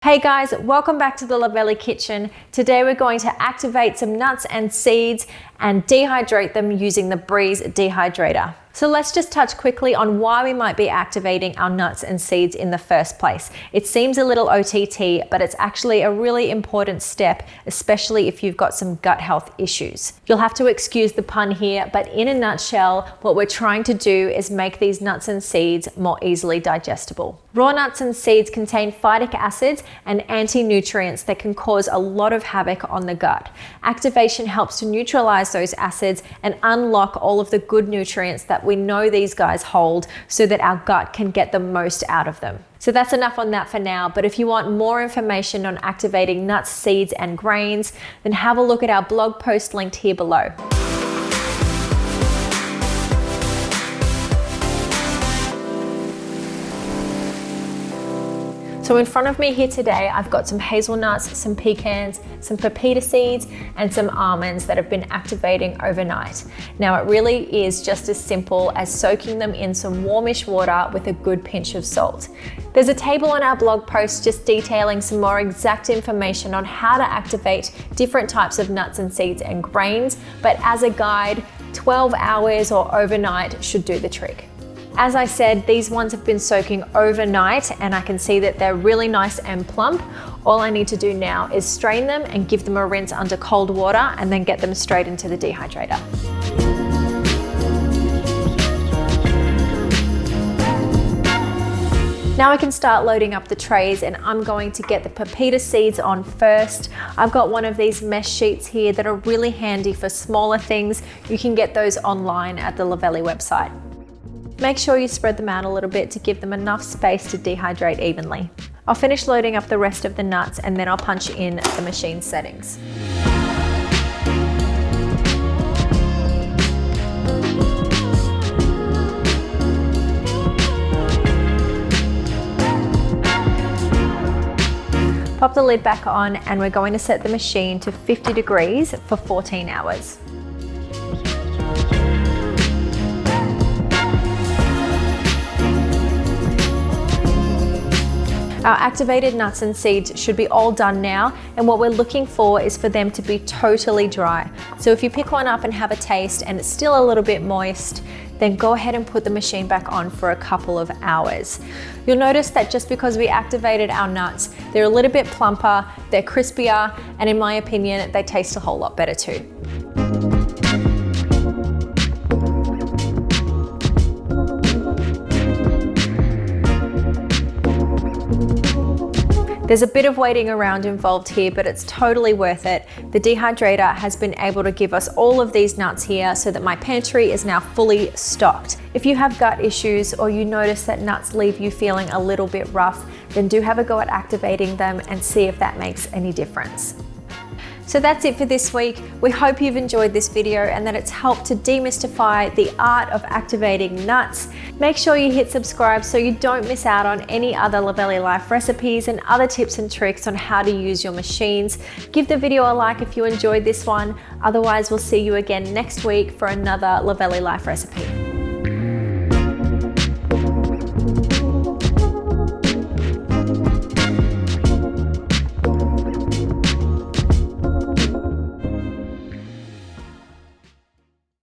Hey guys, welcome back to the Luvele kitchen. Today we're going to activate some nuts and seeds and dehydrate them using the Breeze dehydrator. So let's just touch quickly on why we might be activating our nuts and seeds in the first place. It seems a little OTT, but it's actually a really important step, especially if you've got some gut health issues. You'll have to excuse the pun here, but in a nutshell, what we're trying to do is make these nuts and seeds more easily digestible. Raw nuts and seeds contain phytic acids and anti-nutrients that can cause a lot of havoc on the gut. Activation helps to neutralize those acids and unlock all of the good nutrients that we know these guys hold so that our gut can get the most out of them. So that's enough on that for now, but if you want more information on activating nuts, seeds, and grains, then have a look at our blog post linked here below. So in front of me here today, I've got some hazelnuts, some pecans, some pepita seeds, and some almonds that have been activating overnight. Now it really is just as simple as soaking them in some warmish water with a good pinch of salt. There's a table on our blog post just detailing some more exact information on how to activate different types of nuts and seeds and grains, but as a guide, 12 hours or overnight should do the trick. As I said, these ones have been soaking overnight and I can see that they're really nice and plump. All I need to do now is strain them and give them a rinse under cold water and then get them straight into the dehydrator. Now I can start loading up the trays and I'm going to get the pepita seeds on first. I've got one of these mesh sheets here that are really handy for smaller things. You can get those online at the Luvele website. Make sure you spread them out a little bit to give them enough space to dehydrate evenly. I'll finish loading up the rest of the nuts and then I'll punch in the machine settings. Pop the lid back on and we're going to set the machine to 50 degrees for 14 hours. Our activated nuts and seeds should be all done now, and what we're looking for is for them to be totally dry. So if you pick one up and have a taste and it's still a little bit moist, then go ahead and put the machine back on for a couple of hours. You'll notice that just because we activated our nuts, they're a little bit plumper, they're crispier, and in my opinion, they taste a whole lot better too. There's a bit of waiting around involved here, but it's totally worth it. The dehydrator has been able to give us all of these nuts here so that my pantry is now fully stocked. If you have gut issues or you notice that nuts leave you feeling a little bit rough, then do have a go at activating them and see if that makes any difference. So that's it for this week. We hope you've enjoyed this video and that it's helped to demystify the art of activating nuts. Make sure you hit subscribe so you don't miss out on any other Luvele Life recipes and other tips and tricks on how to use your machines. Give the video a like if you enjoyed this one. Otherwise, we'll see you again next week for another Luvele Life recipe.